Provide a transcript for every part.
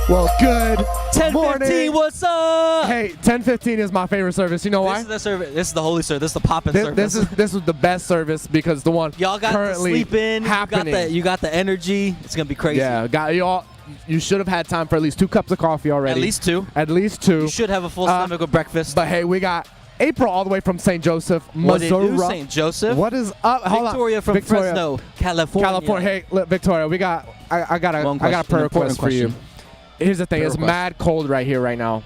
Well, good 10:15, morning. what's up? Hey, 10:15 is my favorite service. You know why? This is the service. This is the holy service. This is the poppin' service. This is the best service because the one Y'all got to currently sleep in. happening. You got the energy. It's gonna be crazy. Yeah, y'all. You should have had time for at least 2 cups of coffee already. At least 2. At least 2. You should have a full stomach with breakfast. But hey, we got April all the way from St. Joseph, what Missouri. it do, St. Joseph? What is up? Hold on. Victoria from Fresno, California. Hey, look, Victoria, we got. I got a prayer request for you. Here's the thing. It's mad cold right here right now.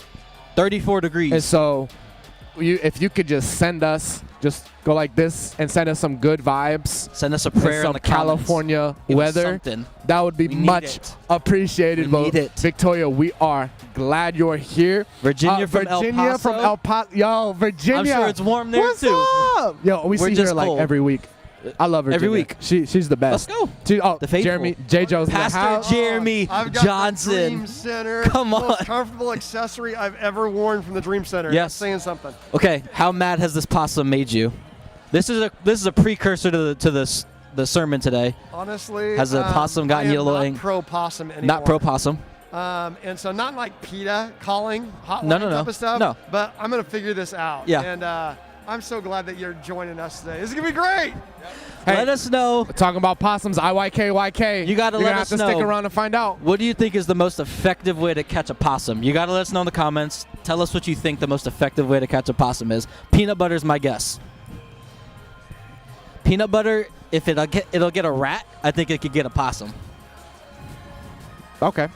34 degrees. And so, if you could just just go like this and send us some good vibes. Send us a prayer some in the comments. California weather. That would be much appreciated. We need it. Victoria, we are glad you're here. Virginia from El Paso. Yo, Virginia. I'm sure it's warm there What's too. Up? Yo, we see her like every week. I love Virginia. Every week. She's the best. Let's go. The faithful. Jeremy, J. Joe's Pastor Jeremy I've got Johnson. The Dream Center. Come on. Most comfortable accessory I've ever worn from the Dream Center. Yes. That's saying something. Okay, how mad has this possum made you? This is a precursor to the sermon today. Honestly, has the possum gotten you a little not pro possum anymore. Not pro possum. And so not like PETA calling hotline No. type of stuff. No. But I'm gonna figure this out. Yeah. And I'm so glad that you're joining us today. This is gonna be great. Hey, let us know. Talking about possums, IYKYK. You gotta let us know. You're gonna have to stick around to find out. What do you think is the most effective way to catch a possum? You gotta let us know in the comments. Tell us what you think the most effective way to catch a possum is. Peanut butter is my guess. Peanut butter, if it'll get a rat, I think it could get a possum. Okay.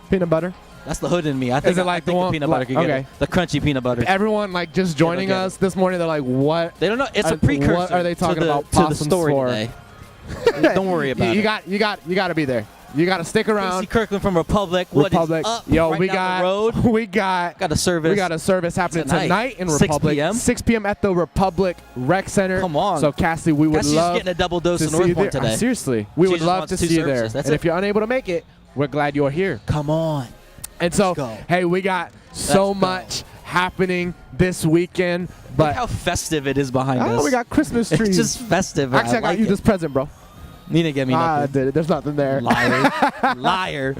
Peanut butter. That's the hood in me. I think is it like the one peanut butter could get it. The crunchy peanut butter. Everyone like just joining us this morning. They're like, what? They don't know. It's a precursor. What are they talking about to the possums story for? today. Don't worry about it. You got to be there. You got to stick around. Casey Kirkland from Republic. What is up? Yo, right we down got the road. we got a service. We got a service happening tonight in 6 Republic. p.m. 6 p.m. at the Republic Rec Center. Come on. So Cassie, we would Cassie's love getting a double dose of to North see you Point there. today. Seriously, we would love to see you there. That's And it. if you're unable to make it, we're glad you're here. Come on. And so, hey, we got so much happening this weekend. But look how festive it is behind us. Oh, we got Christmas trees. It's just festive. Actually, I got you this present, bro. You didn't get me nothing. There's nothing there. Liar. Liar.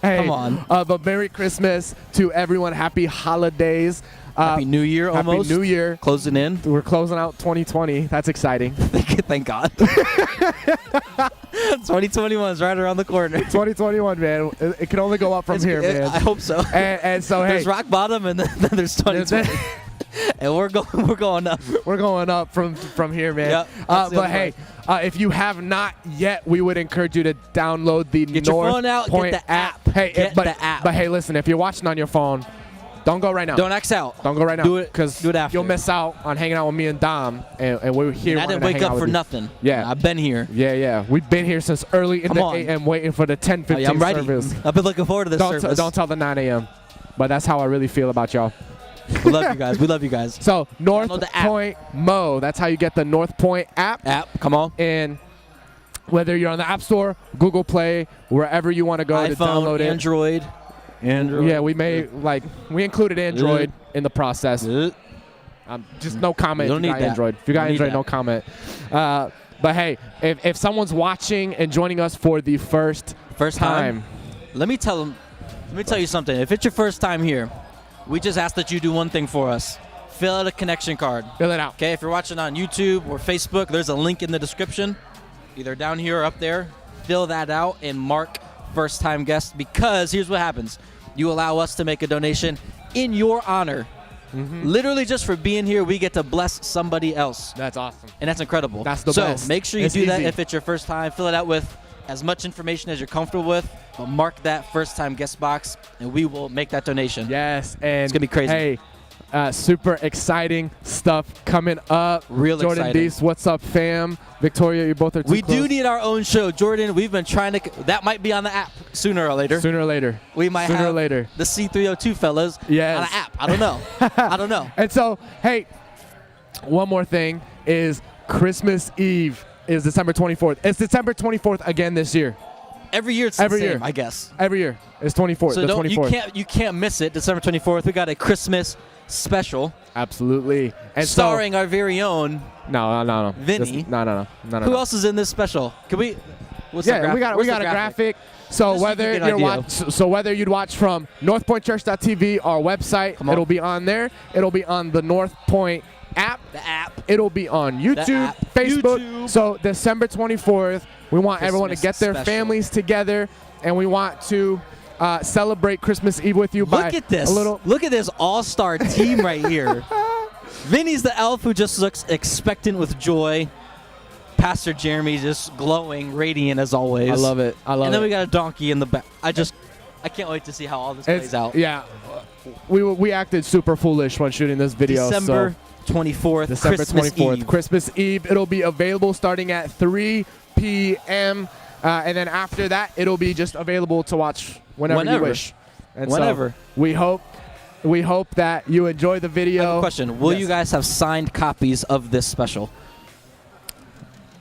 Hey, come on. But Merry Christmas to everyone. Happy holidays. Happy New Year almost. Happy New Year. Closing in. We're closing out 2020. That's exciting. Thank God. 2021 is right around the corner. 2021, man. It can only go up from here, man. I hope so. And so, hey. There's rock bottom and then there's 2020. And we're going up. We're going up from here, man. Yep, but hey, if you have not yet, we would encourage you to download the Get your phone out, Point get the app. Hey, get the app. But hey, listen, if you're watching on your phone, don't go right now. Don't X out. Don't go right now. Do it because after. You'll miss out on hanging out with me and Dom, and we're here. I didn't wake up for nothing. Yeah, I've been here. Yeah. We've been here since early in the a.m. waiting for the 10:15 I'm ready. service. I've been looking forward to this service. Don't tell the 9 a.m. But that's how I really feel about y'all. We love you guys. We love you guys. So North Point Mo. That's how you get the North Point app. Come on. And whether you're on the App Store, Google Play, wherever you want to go iPhone, to download it. Android. Yeah, we included Android in the process. Just no comment. You don't if you need got Android. If you got Android, no comment. But hey, if someone's watching and joining us for the first time, let me tell you something. If it's your first time here, we just ask that you do one thing for us. Fill out a connection card. Fill it out. Okay, if you're watching on YouTube or Facebook, there's a link in the description, either down here or up there. Fill that out and mark first-time guest, because here's what happens. You allow us to make a donation in your honor. Literally just for being here, we get to bless somebody else. That's awesome. And that's incredible. That's the best. So make sure you do that if it's your first time. Fill it out with as much information as you're comfortable with, but mark that first-time guest box, and we will make that donation. Yes, and it's going to be crazy. Hey, super exciting stuff coming up. Real Jordan exciting. Deese, what's up, fam? Victoria, you both are too We close. do need our own show. Jordan, we've been trying to – that might be on the app sooner or later. Sooner or later. We might have the C302 fellas on an app. I don't know. I don't know. And so, hey, one more thing is Christmas Eve is December 24th. It's December 24th again this year. Every year it's the same, I guess. Every year. It's 24th. So the 24th. You can't miss it. December 24th. We got a Christmas special. Absolutely. And starring our very own Vinny. No. Who else is in this special? Can we? We got a graphic. So whether you'd watch from northpointchurch.tv, our website, it'll be on there. It'll be on the North Point app. The app. It'll be on YouTube, Facebook. So December 24th, we want everyone to get their families together, and we want to celebrate Christmas Eve with you. Look at this. Look at this all-star team right here. Vinny's the elf who just looks expectant with joy. Pastor Jeremy just glowing, radiant as always. I love it. And then we got a donkey in the back. I can't wait to see how all this plays out. Yeah. We acted super foolish when shooting this video. December 24th, December Christmas 24th, Eve. Christmas Eve. It'll be available starting at 3 p.m. And then after that, it'll be just available to watch whenever you wish. And whenever. So we hope that you enjoy the video. I have a question. Will you guys have signed copies of this special?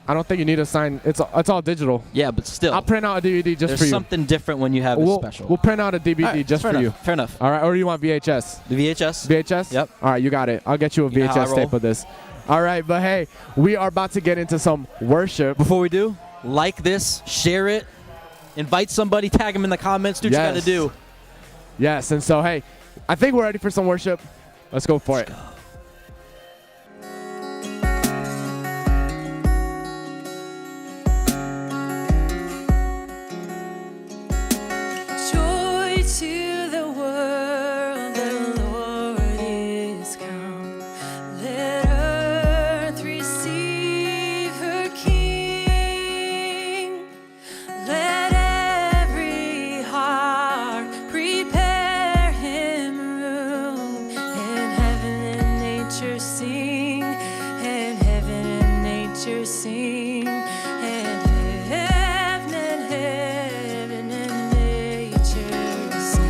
I don't think you need a sign. It's all digital. Yeah, but still. I'll print out a DVD just for you. There's something different when you have a special. We'll print out a DVD just for you. Fair enough. All right, or you want VHS? The VHS? VHS? Yep. All right, you got it. I'll get you a VHS tape of this. All right, but hey, we are about to get into some worship. Before we do, like this, share it, invite somebody, tag them in the comments, do what you got to do. Yes, and so, hey, I think we're ready for some worship. Let's go for it. To the world, the Lord is come. Let earth receive her King. Let every heart prepare him room. And heaven and nature sing. And heaven and nature sing. And heaven and heaven and nature sing.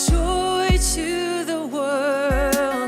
Joy to the world.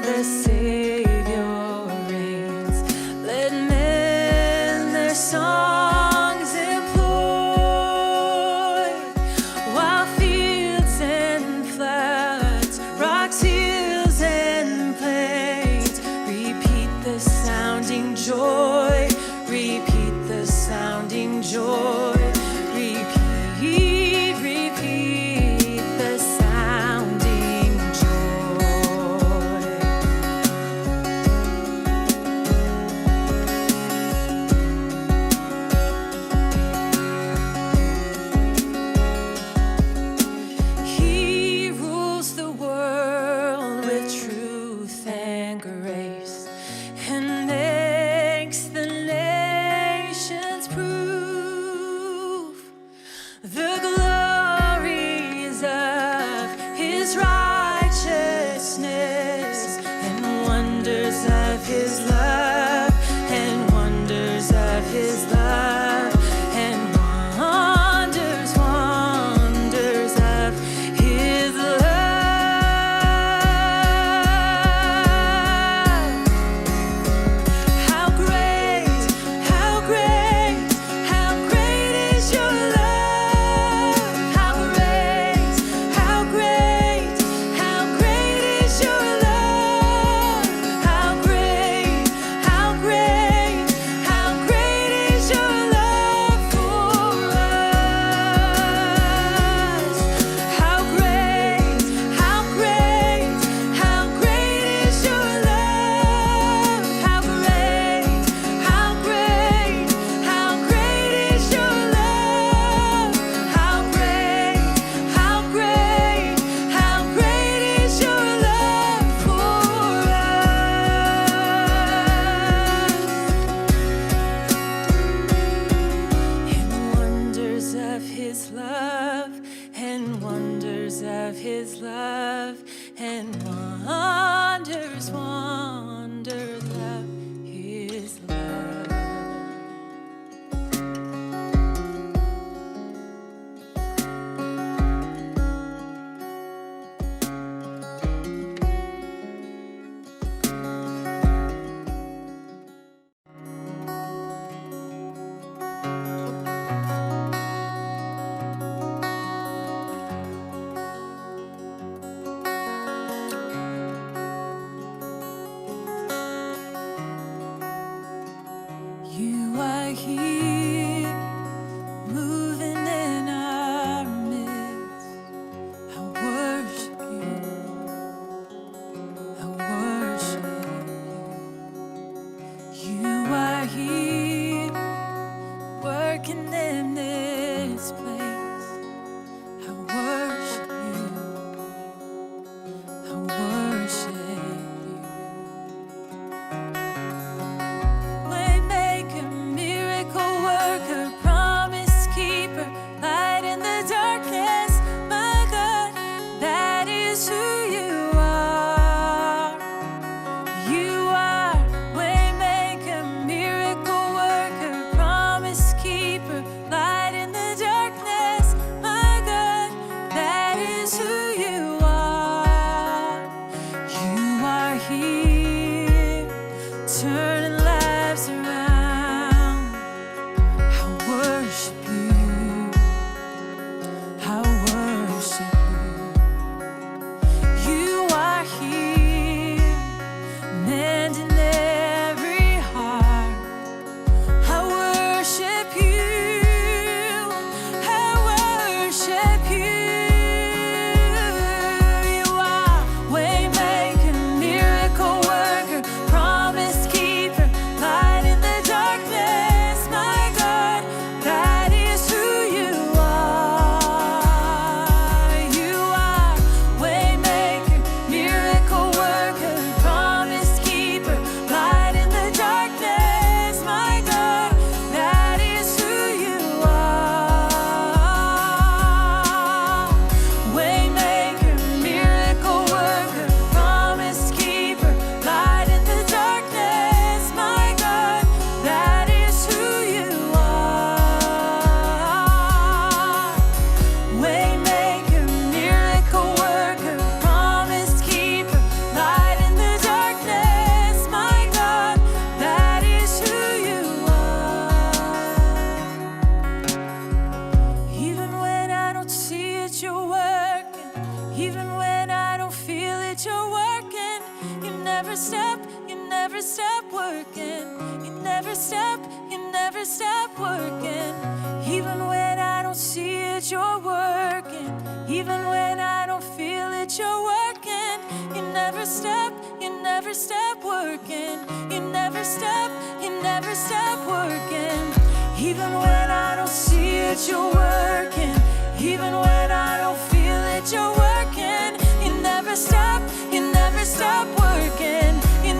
his love, and wonders wonder that his love. You are here, moving in our midst. I worship you. I worship you. You are here, working in this place. I worship you. I worship you. Waymaker, miracle worker, promise keeper, light in the darkness. My God, that is who you are. You are waymaker, miracle worker, promise keeper, light in the darkness. My God, that is who you are. You are here, turning lives around. I worship you. I worship you. You are here, mending every heart. I worship you. I worship you. You are waymaker, miracle worker, promise keeper, light in the darkness. My God, that is who you are. You are waymaker, miracle worker, promise keeper, light in the darkness. My God, that is who you are. Waymaker, miracle worker, promise keeper, light in the darkness. My God, that is who you are. Waymaker, miracle worker, promise keeper, light in the darkness. My God, that is who you are. Even when I don't see it, you're working. Even when I don't feel it, you're working. You never stop working. You never stop working. Even when I don't see it, you're working. Even when I don't feel it, you're working. You never stop working. You never stop working. Even when I don't see it, you're working. Even when I don't feel it, you're working. You never stop working. You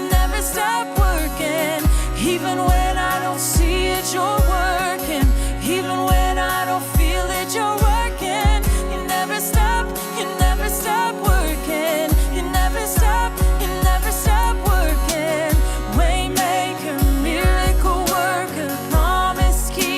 never stop working. Even when I don't see it, you're working. Even when I don't feel it, you're working. You never stop working. You never stop working. Waymaker, miracle worker, promise keeper.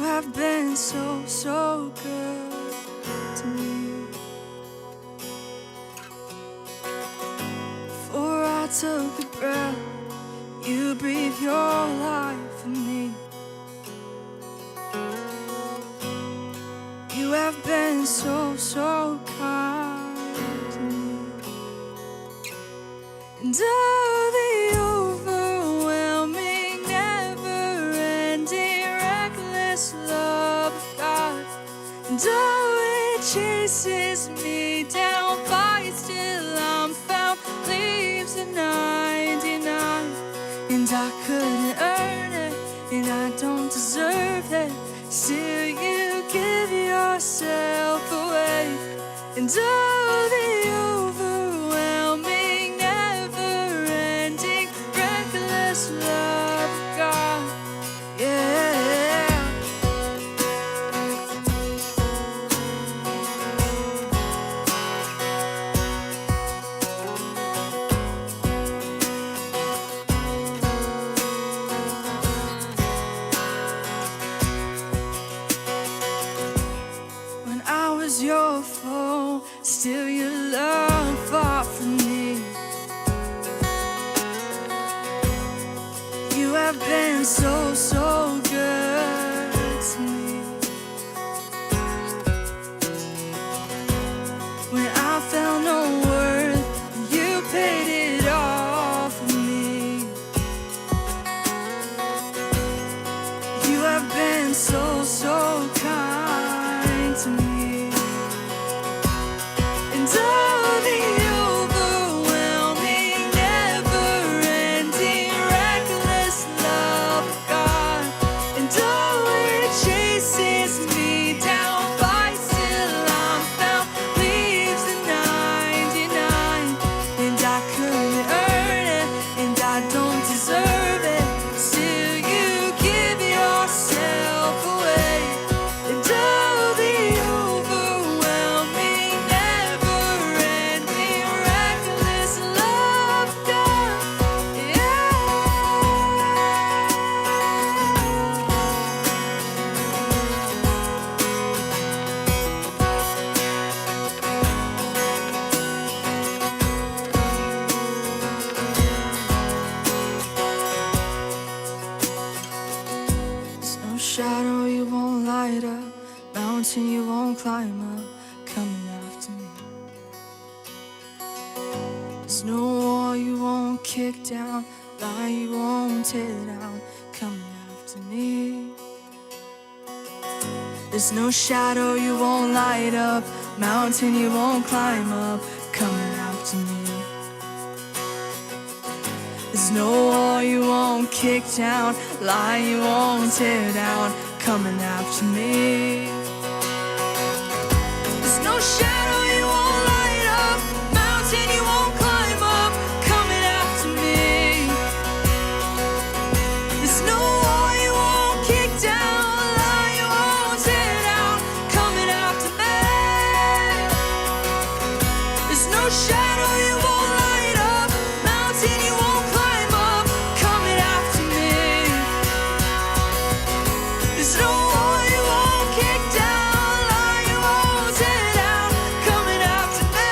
You have been so, so good to me. Before I took a breath, you breathed your life in me. You have been so, so kind to me. And oh, the overwhelming, never-ending, reckless love of God. And oh, it chases me down, fights till I'm found, leaves the 99. And I couldn't earn it, and I don't deserve it. Still you give yourself away. And oh, the overwhelming, never-ending, reckless love of God. Yeah. When I was your foe, still your love fought for me. You have been so, so good to me. When I felt no worth, you paid it all for me. You have been so, so kind to me. And oh, the overwhelming, never-ending, reckless love of God. And oh, it chases me down, fights till I'm found, leaves the 99. And I couldn't earn it, and I don't deserve it. Still you give yourself away. And oh, the overwhelming, never-ending, reckless love of God. Yeah. There's no shadow you won't light up, mountain you won't climb up, coming after me. There's no wall you won't kick down, lie you won't tear down, coming after me. There's no shadow you won't light up, mountain you won't climb up, coming after me. There's no wall you won't kick down, lie you won't tear down, coming after me. There's no shadow you won't light up, mountain you won't climb up, coming after me. There's no wall you won't kick down, lie you won't tear down, coming after me. There's no shadow you won't light up, mountain you won't climb up, coming after me. There's no wall you won't kick down, lie you won't tear down, coming after me.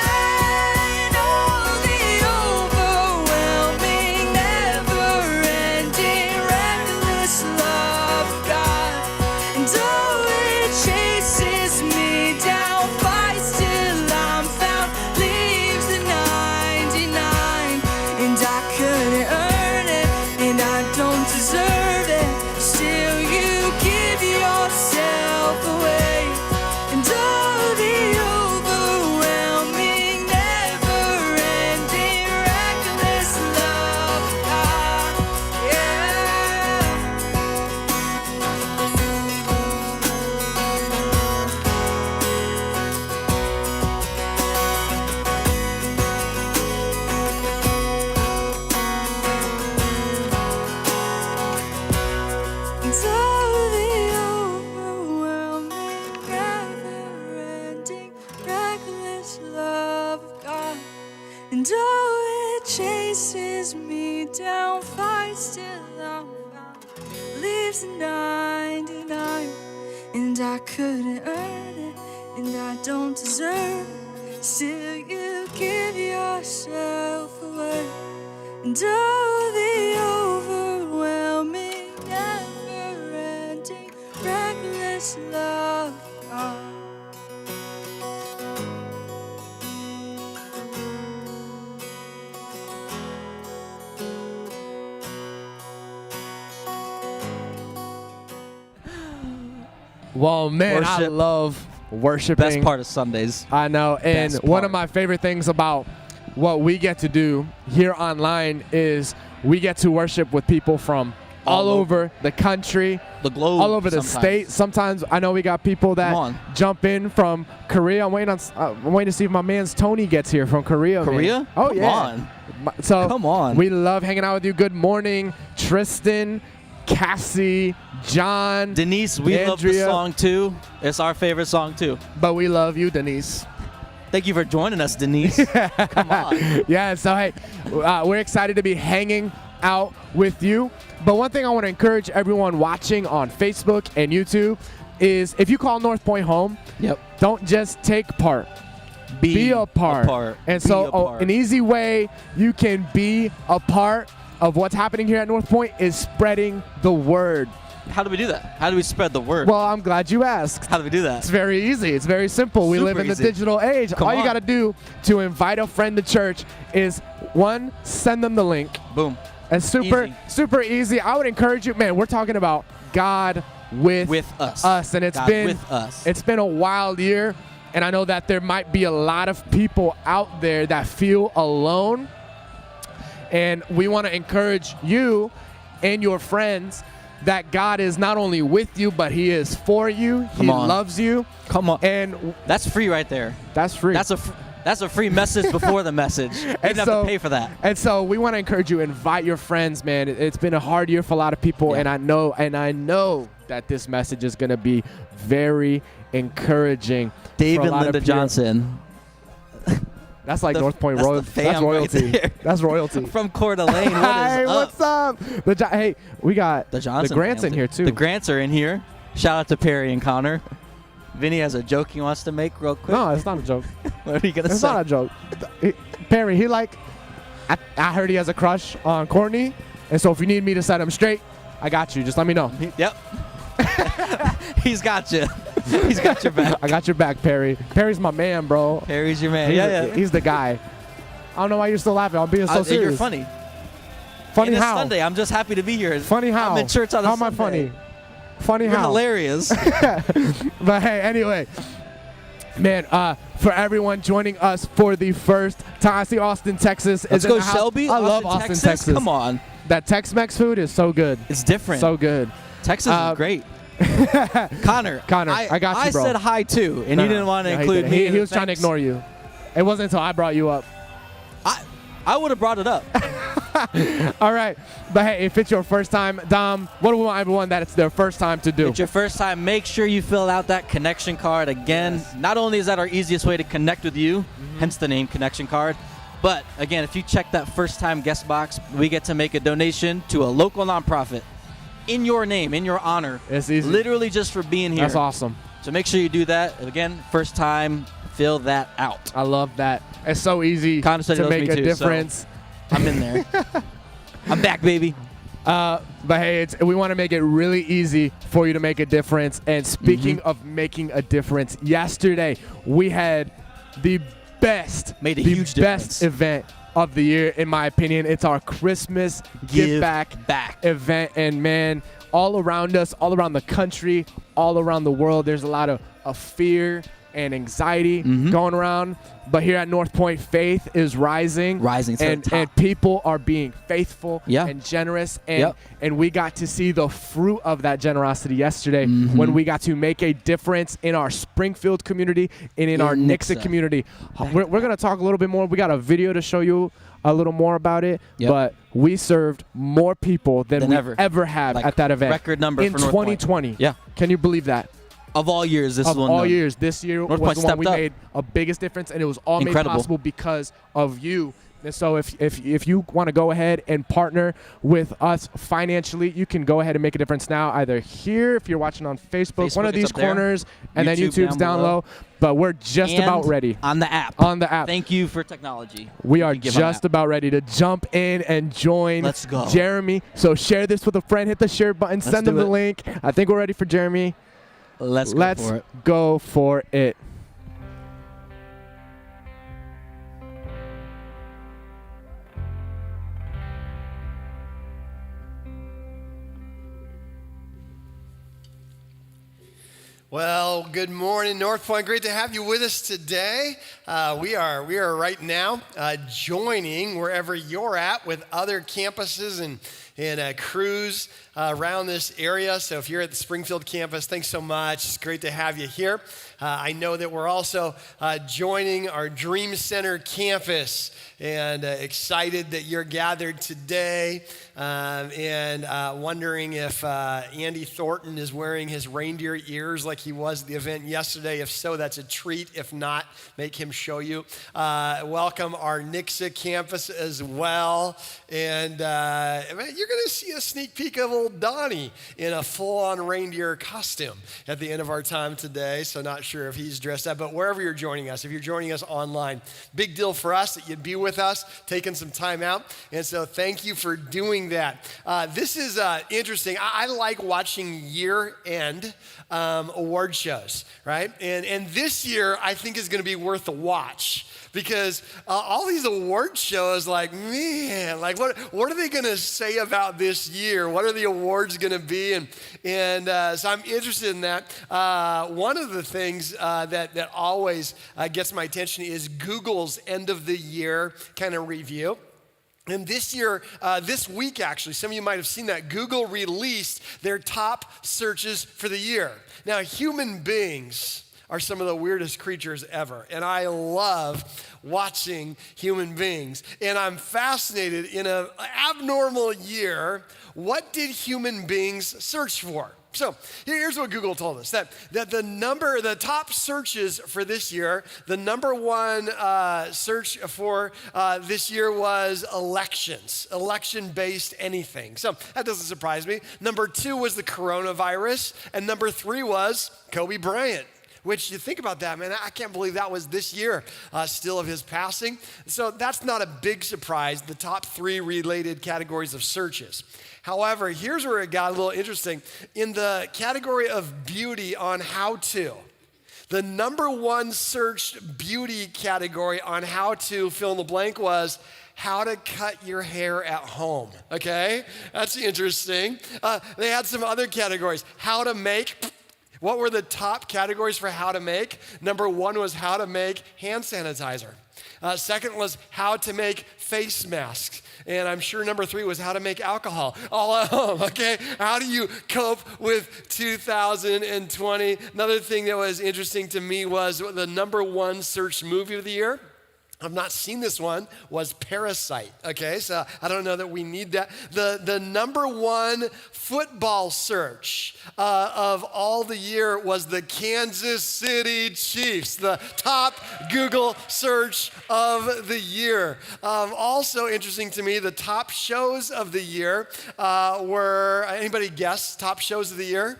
And all the overwhelming, never-ending, reckless love of God. And oh, it chases me down, fights till I'm found, leaves the 99. And I couldn't earn it, and I don't deserve it. Still you give yourself away. And oh, the overwhelming, never-ending, reckless love of God. Yeah. And oh, the overwhelming, never-ending, reckless love of God. And oh, it chases me down, fights till I'm found, leaves the 99. I couldn't earn it, and I don't deserve it. Still, you give yourself away. And oh, the overwhelming, never-ending, reckless love. Well, man, I Worship. love worshiping. Best part of Sundays. I know. And Best one part. of my favorite things about what we get to do here online is we get to worship with people from all over the country, The globe. all over the sometimes. state. Sometimes I know we got people that Come on. jump in from Korea. I'm waiting to see if my man's Tony gets here from Korea. Korea? Man. Oh, Come yeah. on. So Come on. we love hanging out with you. Good morning, Tristan, Cassie, John. Denise, we love the Andrea. song too. It's our favorite song too. But we love you, Denise. Thank you for joining us, Denise. Come on. Yeah, so hey, we're excited to be hanging out with you. But one thing I want to encourage everyone watching on Facebook and YouTube is if you call North Point home, Yep. don't just take part. Be a part. And Be so a part. an easy way you can be a part of what's happening here at North Point is spreading the word. How do we do that? How do we spread the word? Well, I'm glad you asked. How do we do It's that? very easy. It's very simple. We Super live in the easy. digital age. Come All you on. got to do to invite a friend to church is, one, send them the link. Boom. And Easy. super easy. I would encourage you, man, we're talking about God with us. And God with us. It's been a wild year, and I know that there might be a lot of people out there that feel alone. And we want to encourage you and your friends that God is not only with you, but he is for you. Come He on. loves you. Come on. And That's free right there. that's free. That's a free message before the message. You didn't have to pay for that. And so we want to encourage you, invite your friends, man. It's been a hard year for a lot of people, Yeah. and I know that this message is going to be very encouraging. Dave for a and lot Linda of people. Johnson That's like North Point that's the royalty. fam That's right royalty. there. That's royalty. from Coeur d'Alene. What is Hey, up? what's up? Hey, we got The Johnson Grants in family. here too. The Grants are in here. Shout out to Perry and Connor. Vinny has a joke he wants to make real quick. No, it's not a joke. What are you gonna It's say? not a joke. Perry, I heard he has a crush on Courtney, and so if you need me to set him straight, I got you. Just let me know. Yep. He's got you. He's got your back. I got your back, Perry. Perry's my man, bro. Perry's your man. He's he's the guy. I don't know why you're still laughing. I'm being so serious. You're funny. Funny And it's how? Sunday. I'm just happy to be here. Funny how? I'm in church on a How am I Sunday. funny? Funny You're how? hilarious. But hey, anyway, man, for everyone joining us for the first time, I see Austin, Texas. Let's is in go, the house. Shelby. I love Austin, Texas. Come on. That Tex-Mex food is so good. It's different. So good. Texas is great. Connor, I got you, bro. I said hi too, and No, you didn't want to no, include didn't. me. He was trying to ignore you. It wasn't until I brought you up. I would have brought it up. All right. But hey, if it's your first time, Dom, what do we want everyone that it's their first time to do? It's your first time. Make sure you fill out that connection card. Again, not only is that our easiest way to connect with you, hence the name connection card, but again, if you check that first time guest box, we get to make a donation to a local nonprofit in your name, in your honor. It's easy. Literally just for being here. That's awesome. So make sure you do that. Again, first time, fill that out. I love that. It's so easy Connor said he to loves make me a too, difference. I'm in there. I'm back, baby. But hey, we want to make it really easy for you to make a difference. And speaking of making a difference, yesterday we had the best, Made a huge best difference. event of the year, in my opinion. It's our Christmas Give Back event. And man, all around us, all around the country, all around the world, there's a lot of fear and anxiety going around. But here at North Point, faith is rising to the top. and people are being faithful Yeah. and generous, Yep. and we got to see the fruit of that generosity yesterday when we got to make a difference in our Springfield community and in our Nixa community. We're going to talk a little bit more. We got a video to show you a little more about it, but we served more people than we ever have Like at that event. record number in for North Point. 2020. Yeah. Can you believe that? Of all years, this Of one. all years, this year North was Point the one we stepped up. made a biggest difference, and it was all Incredible. made possible because of you And so if you want to go ahead and partner with us financially, you can go ahead and make a difference now, either here if you're watching on Facebook one of these corners, and then YouTube's down low. But we're just about ready. On the app. On the app. Thank you for technology. We are just about ready to jump in and join Let's go. Jeremy. So share this with a friend. Hit the share button. Send them the link. I think we're ready for Jeremy. Let's go for it. Well, good morning, North Point. Great to have you with us today. We are right now joining wherever you're at with other campuses and crews around this area. So if you're at the Springfield campus, thanks so much. It's great to have you here. I know that we're also joining our Dream Center campus, and excited that you're gathered today, and wondering if Andy Thornton is wearing his reindeer ears like he was at the event yesterday. If so, that's a treat. If not, make him show you. Welcome our Nixa campus as well. And you're going to see a sneak peek of old Donnie in a full-on reindeer costume at the end of our time today. So not sure if he's dressed up, but wherever you're joining us, if you're joining us online, big deal for us that you'd be with us, taking some time out. And so thank you for doing that. This is interesting. I like watching year-end award shows, right? And this year, I think is going to be worth a watch. Because all these award shows, like, man, like what are they going to say about this year? What are the awards going to be? And so I'm interested in that. One of the things that always gets my attention is Google's end of the year kind of review. And this year, this week actually, some of you might have seen that, Google released their top searches for the year. Now, human beings are some of the weirdest creatures ever. And I love watching human beings. And I'm fascinated, in an abnormal year, what did human beings search for? So here's what Google told us, that the top searches for this year, the number one search for this year was elections, election-based anything. So that doesn't surprise me. Number 2 was the coronavirus, and number 3 was Kobe Bryant. Which, you think about that, man, I can't believe that was this year still of his passing. So that's not a big surprise, the top 3 related categories of searches. However, here's where it got a little interesting. In the category of beauty on how to, the number 1 searched beauty category on how to fill in the blank was how to cut your hair at home, okay? That's interesting. They had some other categories. How to make... What were the top categories for how to make? Number 1 was how to make hand sanitizer. Second was how to make face masks. And I'm sure number 3 was how to make alcohol all at home, okay? How do you cope with 2020? Another thing that was interesting to me was the number 1 searched movie of the year. I've not seen this one, was Parasite, okay? So I don't know that we need that. The number 1 football search of all the year was the Kansas City Chiefs, the top Google search of the year. Also interesting to me, the top shows of the year were, anybody guess top shows of the year?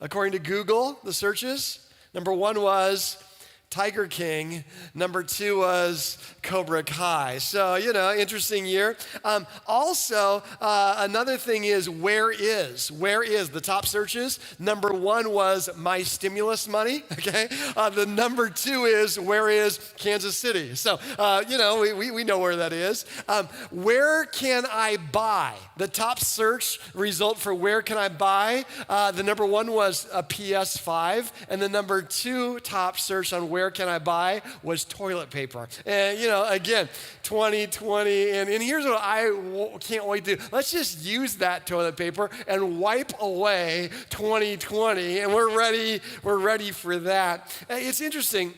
According to Google, the searches, number 1 was Tiger King. Number 2 was Cobra Kai. So, interesting year. Also, another thing is where is the top searches. Number 1 was my stimulus money, okay? The number 2 is where is Kansas City. So, we know where that is. Where can I buy? The top search result for where can I buy, the number 1 was a PS5, and the number 2 top search on where can I buy was toilet paper. And, again, 2020, and here's what I can't wait to do. Let's just use that toilet paper and wipe away 2020, and we're ready for that. It's interesting.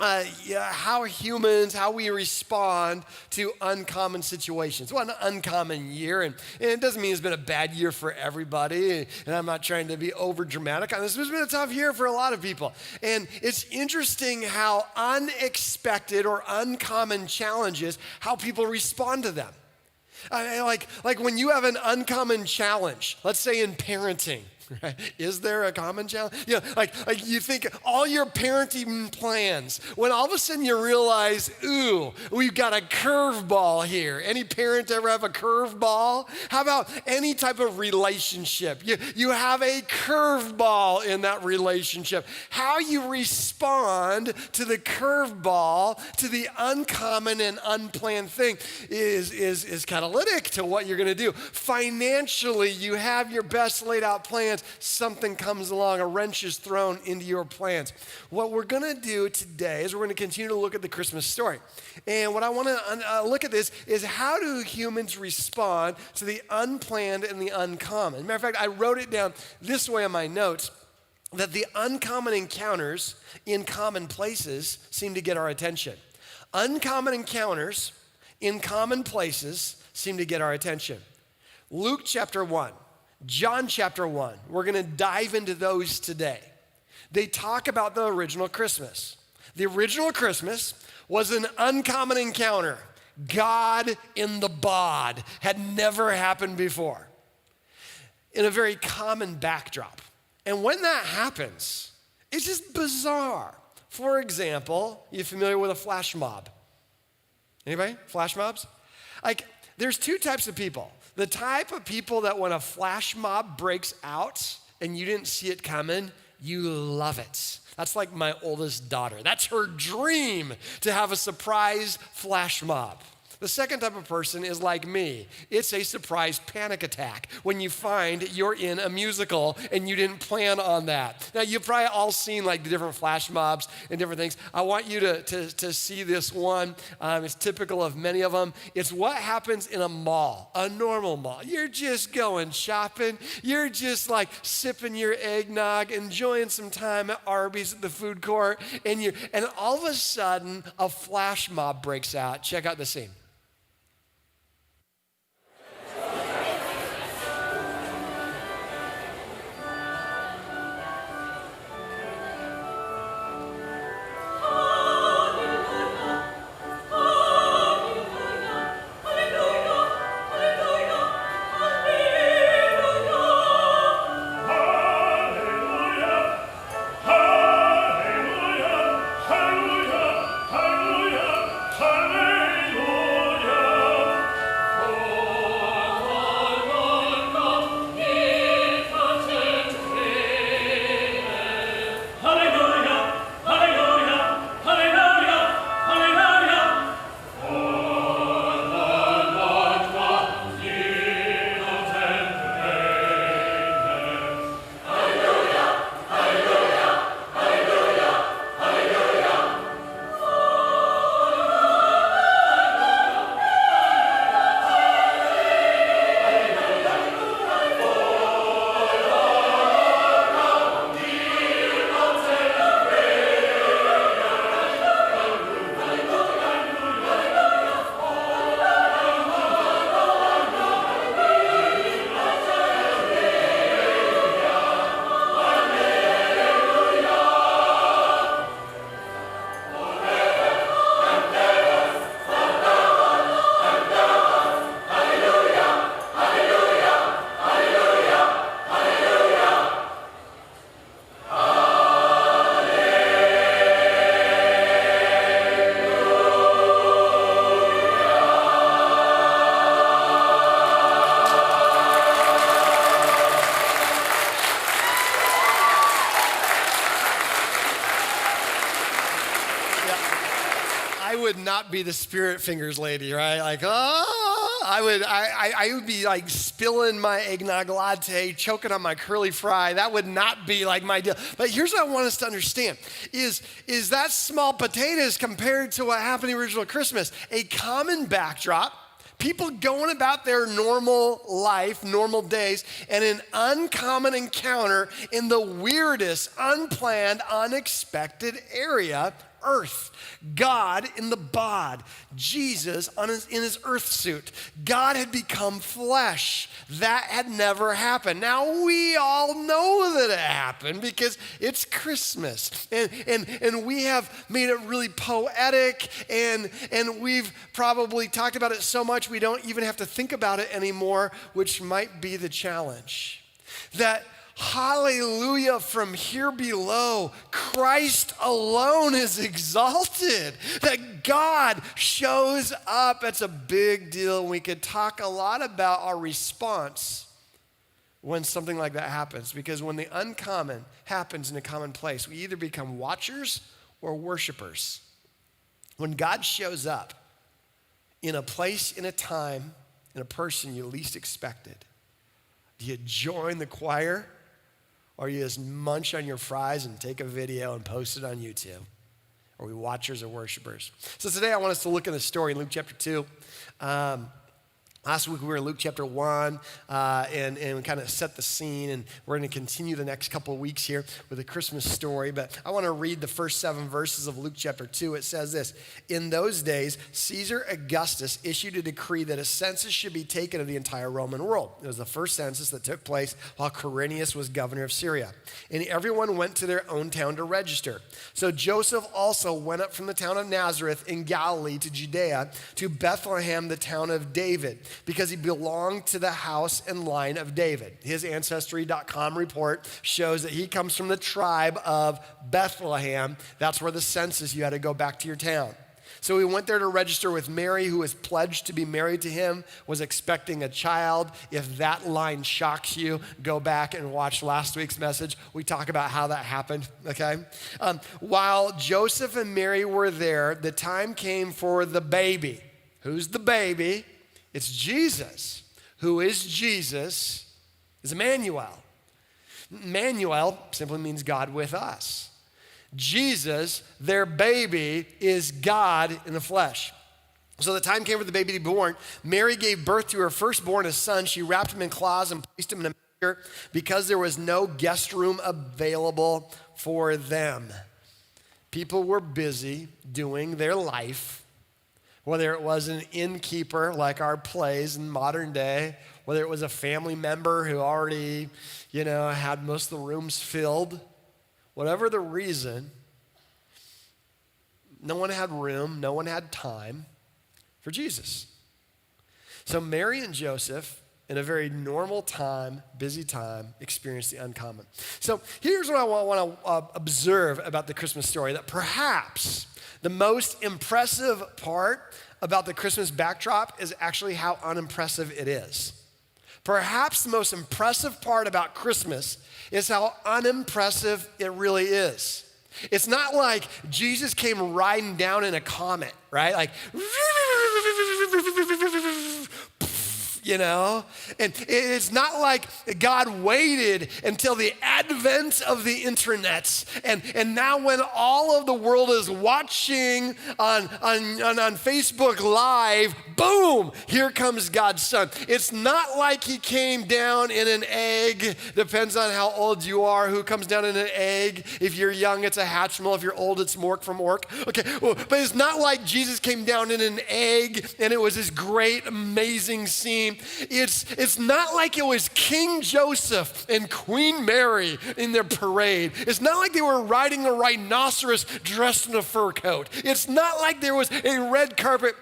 how humans, how we respond to uncommon situations. Well, an uncommon year, and it doesn't mean it's been a bad year for everybody, and I'm not trying to be over dramatic on this, but it's been a tough year for a lot of people. And it's interesting how unexpected or uncommon challenges, how people respond to them. Like when you have an uncommon challenge, let's say in parenting. Right? Is there a common challenge? Like you think all your parenting plans, when all of a sudden you realize, ooh, we've got a curveball here. Any parent ever have a curveball? How about any type of relationship? You have a curveball in that relationship. How you respond to the curveball, to the uncommon and unplanned thing is catalytic to what you're going to do. Financially, you have your best laid out plans. Something comes along, a wrench is thrown into your plans. What we're going to do today is we're going to continue to look at the Christmas story. And what I want to look at this is how do humans respond to the unplanned and the uncommon? Matter of fact, I wrote it down this way on my notes, that the uncommon encounters in common places seem to get our attention. Uncommon encounters in common places seem to get our attention. Luke chapter 1. John chapter 1, we're going to dive into those today. They talk about the original Christmas. The original Christmas was an uncommon encounter. God in the bod had never happened before in a very common backdrop. And when that happens, it's just bizarre. For example, you familiar with a flash mob? Anybody? Flash mobs? Like, there's two types of people. The type of people that when a flash mob breaks out and you didn't see it coming, you love it. That's like my oldest daughter. That's her dream to have a surprise flash mob. The second type of person is like me. It's a surprise panic attack when you find you're in a musical and you didn't plan on that. Now, you've probably all seen like the different flash mobs and different things. I want you to see this one. It's typical of many of them. It's what happens in a mall, a normal mall. You're just going shopping. You're just like sipping your eggnog, enjoying some time at Arby's at the food court, and all of a sudden, a flash mob breaks out. Check out the scene. Not be the spirit fingers lady, right? Like, I would be like spilling my eggnog latte, choking on my curly fry. That would not be like my deal. But here's what I want us to understand is that small potatoes compared to what happened in the original Christmas. A common backdrop, people going about their normal life, normal days, and an uncommon encounter in the weirdest, unplanned, unexpected area earth. God in the bod, Jesus in his earth suit. God had become flesh. That had never happened. Now we all know that it happened because it's Christmas. And we have made it really poetic, and we've probably talked about it so much we don't even have to think about it anymore, which might be the challenge. That hallelujah, from here below, Christ alone is exalted. That God shows up. That's a big deal. We could talk a lot about our response when something like that happens. Because when the uncommon happens in a common place, we either become watchers or worshipers. When God shows up in a place, in a time, in a person you least expected, do you join the choir? Or you just munch on your fries and take a video and post it on YouTube? Are we watchers or worshipers? So today I want us to look at the story in Luke chapter 2. Last week we were in Luke chapter 1 and we kind of set the scene, and we're going to continue the next couple of weeks here with a Christmas story. But I want to read the first 7 verses of Luke chapter 2. It says this: "In those days, Caesar Augustus issued a decree that a census should be taken of the entire Roman world. It was the first census that took place while Quirinius was governor of Syria. And everyone went to their own town to register. So Joseph also went up from the town of Nazareth in Galilee to Judea, to Bethlehem, the town of David, because he belonged to the house and line of David." His Ancestry.com report shows that he comes from the tribe of Bethlehem. That's where the census, you had to go back to your town. So he went there to register with Mary, who was pledged to be married to him, was expecting a child. If that line shocks you, go back and watch last week's message. We talk about how that happened, okay? While Joseph and Mary were there, the time came for the baby. Who's the baby? It's Jesus. Who is Jesus? Is Emmanuel. Emmanuel simply means God with us. Jesus, their baby, is God in the flesh. So the time came for the baby to be born. Mary gave birth to her firstborn, a son. She wrapped him in cloths and placed him in a manger because there was no guest room available for them. People were busy doing their life, whether it was an innkeeper like our plays in modern day, whether it was a family member who already, had most of the rooms filled. Whatever the reason, no one had room, no one had time for Jesus. So Mary and Joseph, in a very normal time, busy time, experienced the uncommon. So here's what I want to observe about the Christmas story, that perhaps the most impressive part about the Christmas backdrop is actually how unimpressive it is. Perhaps the most impressive part about Christmas is how unimpressive it really is. It's not like Jesus came riding down in a comet, right? Like, and it's not like God waited until the advent of the internets, and now when all of the world is watching on Facebook Live, boom, here comes God's Son. It's not like he came down in an egg. Depends on how old you are, who comes down in an egg. If you're young, it's a Hatchimal. If you're old, it's Mork from Ork. Okay, but it's not like Jesus came down in an egg and it was this great, amazing scene. It's not like it was King Joseph and Queen Mary in their parade. It's not like they were riding a rhinoceros dressed in a fur coat. It's not like there was a red carpet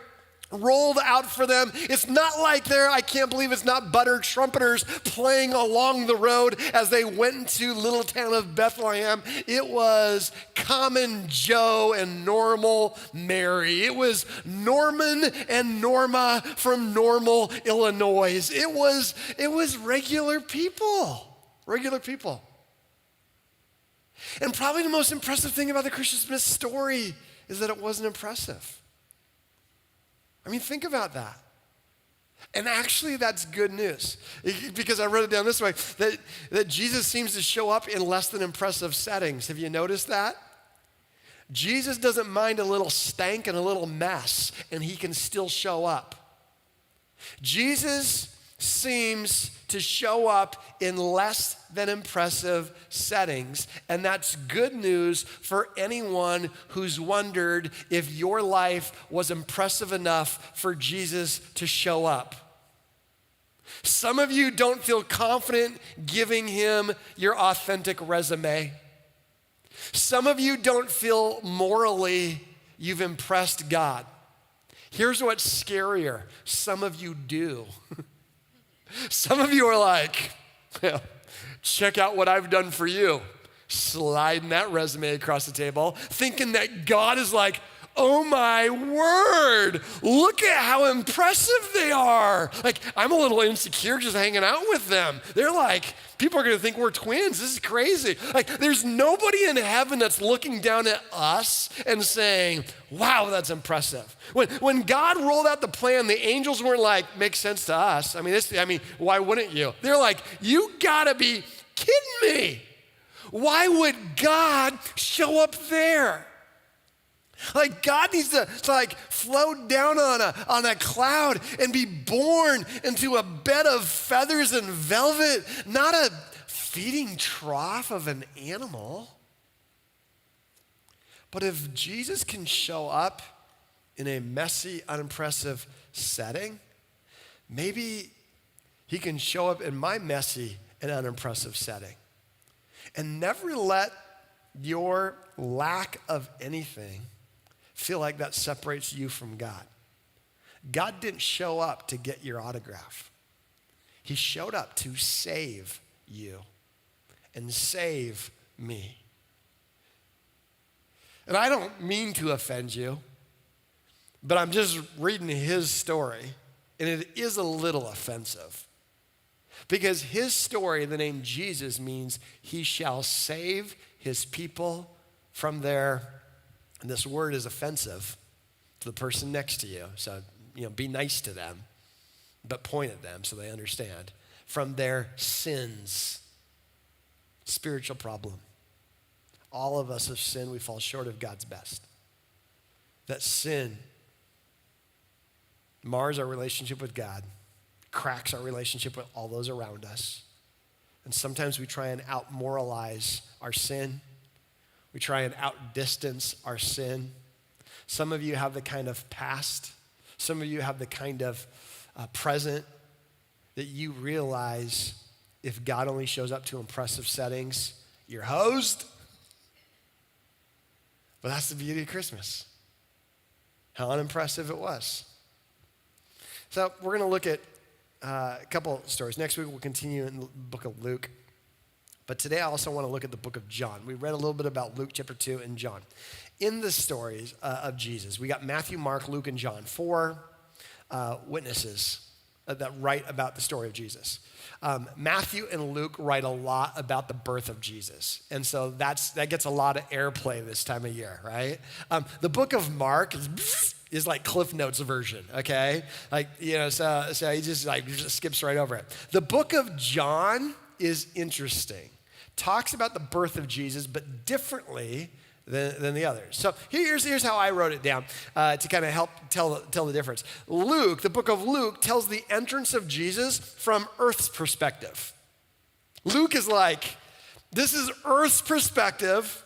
rolled out for them. It's not like I can't believe it's not butter trumpeters playing along the road as they went into little town of Bethlehem. It was common Joe and normal Mary. It was Norman and Norma from Normal, Illinois. It was regular people. Regular people. And probably the most impressive thing about the Christmas story is that it wasn't impressive. I mean, think about that. And actually, that's good news, because I wrote it down this way, that Jesus seems to show up in less than impressive settings. Have you noticed that? Jesus doesn't mind a little stank and a little mess, and he can still show up. Jesus seems to show up in less than impressive settings. And that's good news for anyone who's wondered if your life was impressive enough for Jesus to show up. Some of you don't feel confident giving him your authentic resume. Some of you don't feel morally you've impressed God. Here's what's scarier. Some of you do. Some of you are like, well, check out what I've done for you. Sliding that resume across the table, thinking that God is like, oh my word, look at how impressive they are. Like, I'm a little insecure just hanging out with them. They're like, people are gonna think we're twins. This is crazy. Like, there's nobody in heaven that's looking down at us and saying, wow, that's impressive. When God rolled out the plan, the angels weren't like, makes sense to us. I mean, why wouldn't you? They're like, you gotta be kidding me. Why would God show up there? Like, God needs to like float down on a cloud and be born into a bed of feathers and velvet, not a feeding trough of an animal. But if Jesus can show up in a messy, unimpressive setting, maybe he can show up in my messy and unimpressive setting. And never let your lack of anything feel like that separates you from God. God didn't show up to get your autograph. He showed up to save you and save me. And I don't mean to offend you, but I'm just reading his story, and it is a little offensive. Because his story, the name Jesus, means he shall save his people from their, and this word is offensive to the person next to you. So, be nice to them, but point at them so they understand. From their sins. Spiritual problem. All of us have sinned. We fall short of God's best. That sin mars our relationship with God, cracks our relationship with all those around us. And sometimes we try and out-moralize our sin. We try and outdistance our sin. Some of you have the kind of past. Some of you have the kind of present that you realize if God only shows up to impressive settings, you're hosed. But that's the beauty of Christmas. How unimpressive it was. So we're going to look at a couple stories. Next week we'll continue in the book of Luke. But today I also want to look at the book of John. We read a little bit about Luke chapter 2 and John. In the stories of Jesus, we got Matthew, Mark, Luke, and John, 4 witnesses that write about the story of Jesus. Matthew and Luke write a lot about the birth of Jesus. And so that gets a lot of airplay this time of year, right? The book of Mark is like Cliff Notes version, okay? So he just skips right over it. The book of John is interesting. Talks about the birth of Jesus, but differently than the others. So here's how I wrote it down to kind of help tell the difference. Luke, the book of Luke, tells the entrance of Jesus from Earth's perspective. Luke is like, this is Earth's perspective,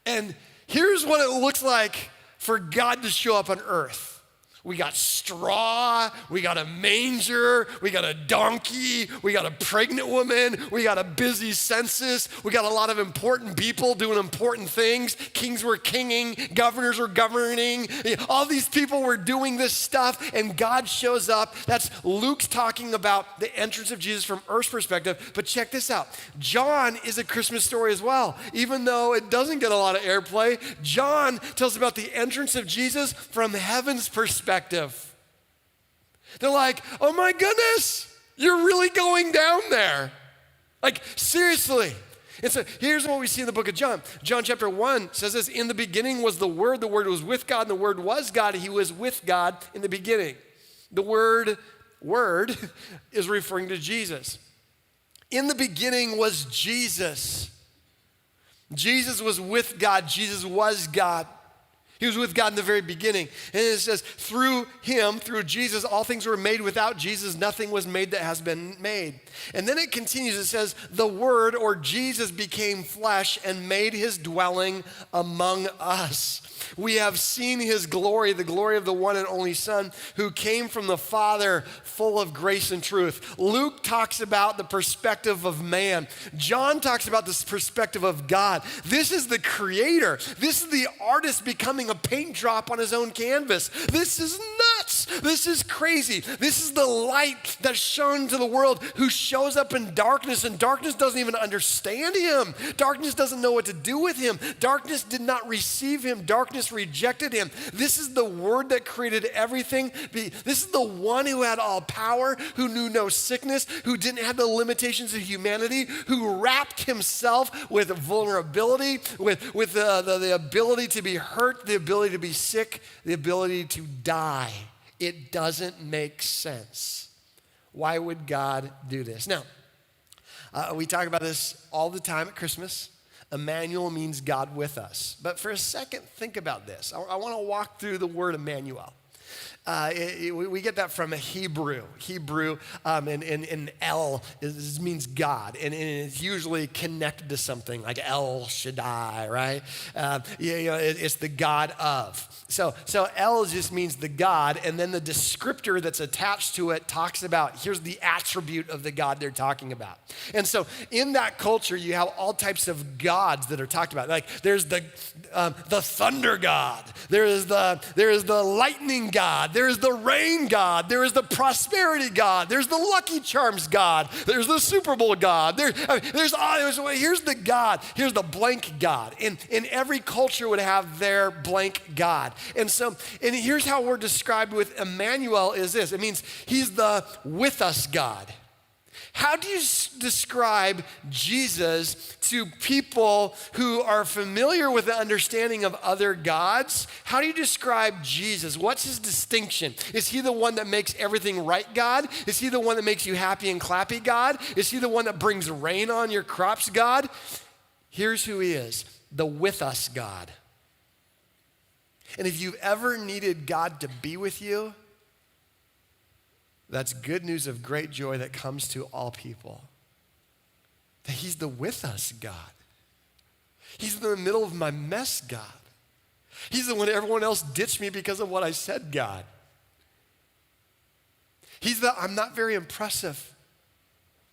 and here's what it looks like for God to show up on earth. We got straw, we got a manger, we got a donkey, we got a pregnant woman, we got a busy census, we got a lot of important people doing important things. Kings were kinging, governors were governing. All these people were doing this stuff, and God shows up. That's Luke's talking about the entrance of Jesus from Earth's perspective. But check this out. John is a Christmas story as well. Even though it doesn't get a lot of airplay, John tells about the entrance of Jesus from heaven's perspective. They're like, oh my goodness, you're really going down there. Like, seriously. And so here's what we see in the book of John. John chapter 1 says this, in the beginning was the Word was with God, and the Word was God. He was with God in the beginning. The word is referring to Jesus. In the beginning was Jesus. Jesus was with God. Jesus was God. He was with God in the very beginning. And it says, through him, through Jesus, all things were made. Without Jesus, nothing was made that has been made. And then it continues, it says, the Word, or Jesus, became flesh and made his dwelling among us. We have seen his glory, the glory of the one and only Son who came from the Father, full of grace and truth. Luke talks about the perspective of man. John talks about this perspective of God. This is the creator. This is the artist becoming a paint drop on his own canvas. This is nuts. This is crazy. This is the light that's shown to the world, who shows up in darkness, and darkness doesn't even understand him. Darkness doesn't know what to do with him. Darkness did not receive him. Darkness rejected him. This is the Word that created everything. This is the one who had all power, who knew no sickness, who didn't have the limitations of humanity, who wrapped himself with vulnerability, with the ability to be hurt, the ability to be sick, the ability to die. It doesn't make sense. Why would God do this? Now, we talk about this all the time at Christmas. Emmanuel means God with us. But for a second, think about this. I want to walk through the word Emmanuel. We get that from a Hebrew. And El means God, and it's usually connected to something like El Shaddai, right? It's the God of. So El just means the God, and then the descriptor that's attached to it talks about, here's the attribute of the God they're talking about. And so in that culture, you have all types of gods that are talked about. Like there's the thunder God, there is the lightning God, there is the rain God, there is the prosperity God, there's the Lucky Charms God, there's the Super Bowl God, here's the God, here's the blank God. And every culture would have their blank God. And here's how we're described with Emmanuel is this. It means he's the with us God. How do you describe Jesus to people who are familiar with the understanding of other gods? How do you describe Jesus? What's his distinction? Is he the one that makes everything right God? Is he the one that makes you happy and clappy God? Is he the one that brings rain on your crops God? Here's who he is, the with us God. And if you've ever needed God to be with you, that's good news of great joy that comes to all people. That he's the with us God. He's in the middle of my mess God. He's the one everyone else ditched me because of what I said God. He's the I'm not very impressive,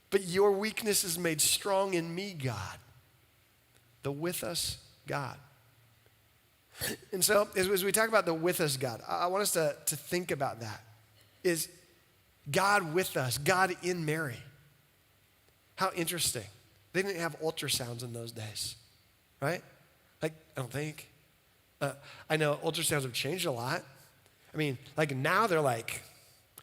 but your weakness is made strong in me God. The with us God. And so as we talk about the with us God, I want us to think about that. Is God with us, God in Mary. How interesting. They didn't have ultrasounds in those days, right? Like, I don't think. I know ultrasounds have changed a lot. I mean, like now they're like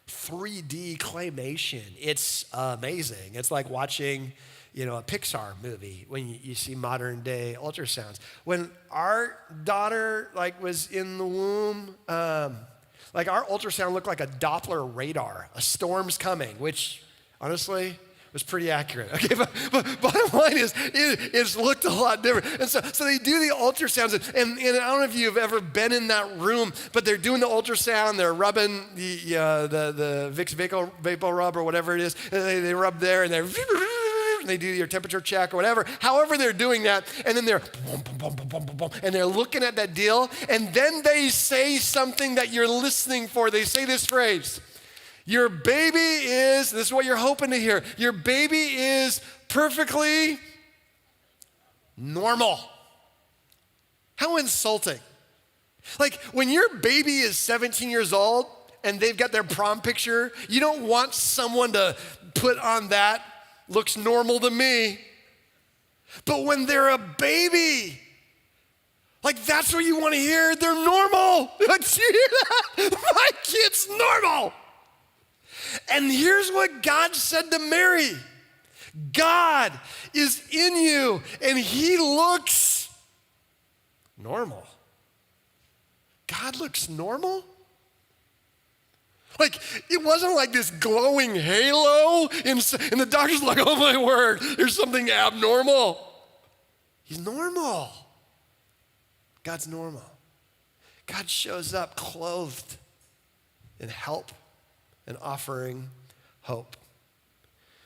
3D claymation. It's amazing. It's like watching, a Pixar movie when you see modern day ultrasounds. When our daughter was in the womb, our ultrasound looked like a Doppler radar. A storm's coming, which honestly was pretty accurate. Okay, but bottom line is, it's looked a lot different. And so they do the ultrasounds, and I don't know if you've ever been in that room, but they're doing the ultrasound, they're rubbing the Vicks Vapor Rub or whatever it is, and they rub there, and they do your temperature check or whatever. However they're doing that, and then they're and they're looking at that deal, and then they say something that you're listening for. They say this phrase, your baby is, this is what you're hoping to hear, your baby is perfectly normal. How insulting. Like when your baby is 17 years old and they've got their prom picture, you don't want someone to put on that, looks normal to me. But when they're a baby, that's what you want to hear. They're normal. Do you hear that? My kid's normal. And here's what God said to Mary. God is in you, and he looks normal. God looks normal? It wasn't like this glowing halo, and the doctor's like, oh my word, there's something abnormal. He's normal. God's normal. God shows up clothed in help and offering hope.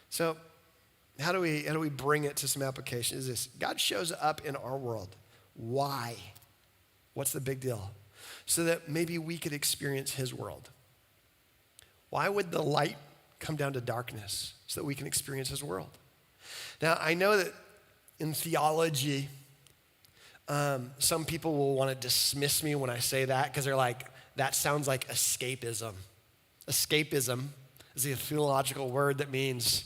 So how do we bring it to some application? Is this: God shows up in our world. Why? What's the big deal? So that maybe we could experience his world. Why would the light come down to darkness? So that we can experience his world. Now, I know that in theology, some people will want to dismiss me when I say that because they're like, that sounds like escapism. Escapism is a theological word that means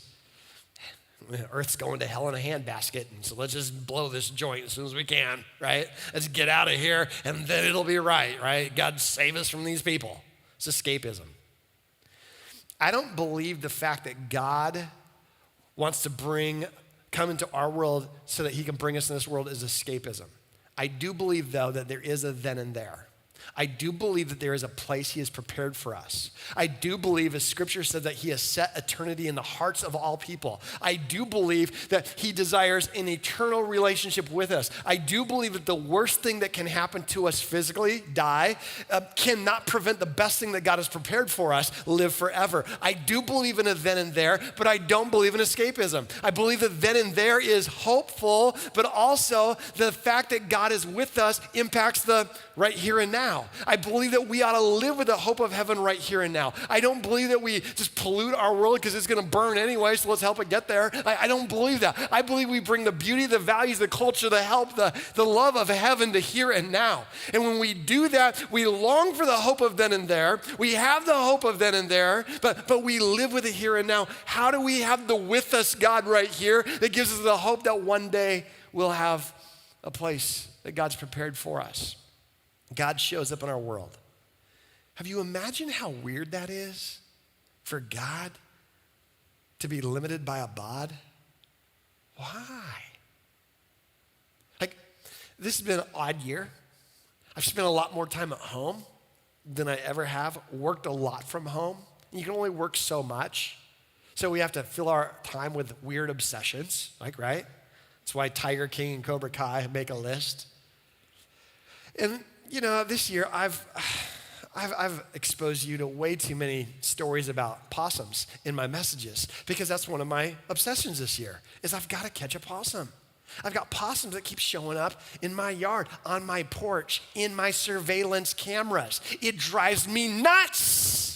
Earth's going to hell in a handbasket, and so let's just blow this joint as soon as we can, right? Let's get out of here, and then it'll be right? God save us from these people. It's escapism. I don't believe the fact that God wants to come into our world so that he can bring us in this world is escapism. I do believe, though, that there is a then and there. I do believe that there is a place he has prepared for us. I do believe, as scripture says, that he has set eternity in the hearts of all people. I do believe that he desires an eternal relationship with us. I do believe that the worst thing that can happen to us physically, die, cannot prevent the best thing that God has prepared for us, live forever. I do believe in a then and there, but I don't believe in escapism. I believe that then and there is hopeful, but also the fact that God is with us impacts the right here and now. I believe that we ought to live with the hope of heaven right here and now. I don't believe that we just pollute our world because it's going to burn anyway, so let's help it get there. I don't believe that. I believe we bring the beauty, the values, the culture, the help, the love of heaven to here and now. And when we do that, we long for the hope of then and there. We have the hope of then and there, but we live with it here and now. How do we have the with us God right here that gives us the hope that one day we'll have a place that God's prepared for us? God shows up in our world. Have you imagined how weird that is for God to be limited by a bod? Why? Like, this has been an odd year. I've spent a lot more time at home than I ever have, worked a lot from home. You can only work so much. So we have to fill our time with weird obsessions, right? That's why Tiger King and Cobra Kai make a list. And this year I've exposed you to way too many stories about possums in my messages because that's one of my obsessions this year is I've got to catch a possum. I've got possums that keep showing up in my yard, on my porch, in my surveillance cameras. It drives me nuts.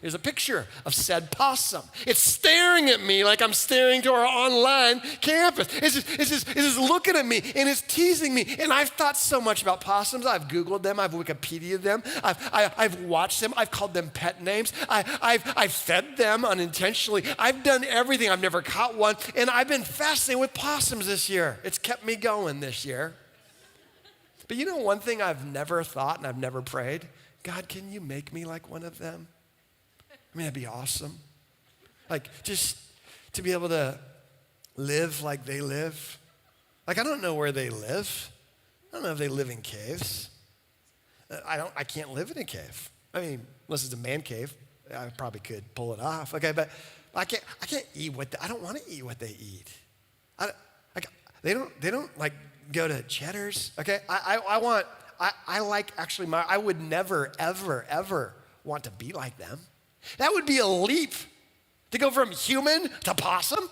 Here's a picture of said possum. It's staring at me like I'm staring to our online campus. It's just looking at me and it's teasing me. And I've thought so much about possums. I've Googled them. I've Wikipedia'd them. I've watched them. I've called them pet names. I've fed them unintentionally. I've done everything. I've never caught one. And I've been fascinated with possums this year. It's kept me going this year. But one thing I've never thought and I've never prayed? God, can you make me like one of them? I mean, that'd be awesome. Like, just to be able to live like they live. Like, I don't know where they live. I don't know if they live in caves. I can't live in a cave. I mean, unless it's a man cave, I probably could pull it off. Okay, but I can't eat I don't want to eat what they eat. They don't like go to Cheddar's. Okay, I like actually I would never, ever, ever want to be like them. That would be a leap to go from human to possum.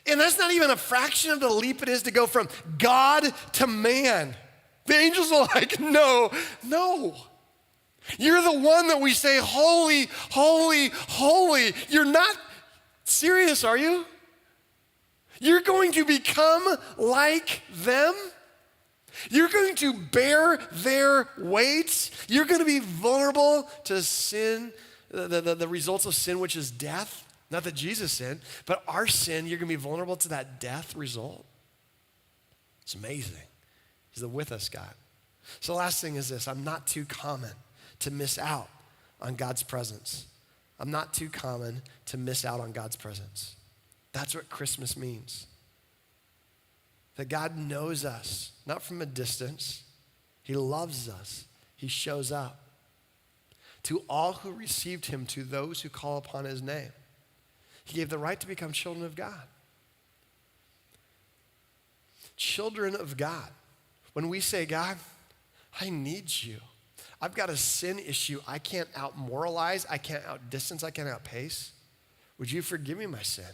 And that's not even a fraction of the leap it is to go from God to man. The angels are like, no. You're the one that we say, holy, holy, holy. You're not serious, are you? You're going to become like them? You're going to bear their weights. You're going to be vulnerable to sin, the results of sin, which is death. Not that Jesus sinned, but our sin, you're going to be vulnerable to that death result. It's amazing. He's the with us God. So the last thing is this. I'm not too common to miss out on God's presence. I'm not too common to miss out on God's presence. That's what Christmas means. That God knows us, not from a distance. He loves us. He shows up. To all who received him, to those who call upon his name, he gave the right to become children of God. Children of God. When we say, God, I need you. I've got a sin issue I can't out-moralize, I can't out-distance, I can't outpace. Would you forgive me my sin?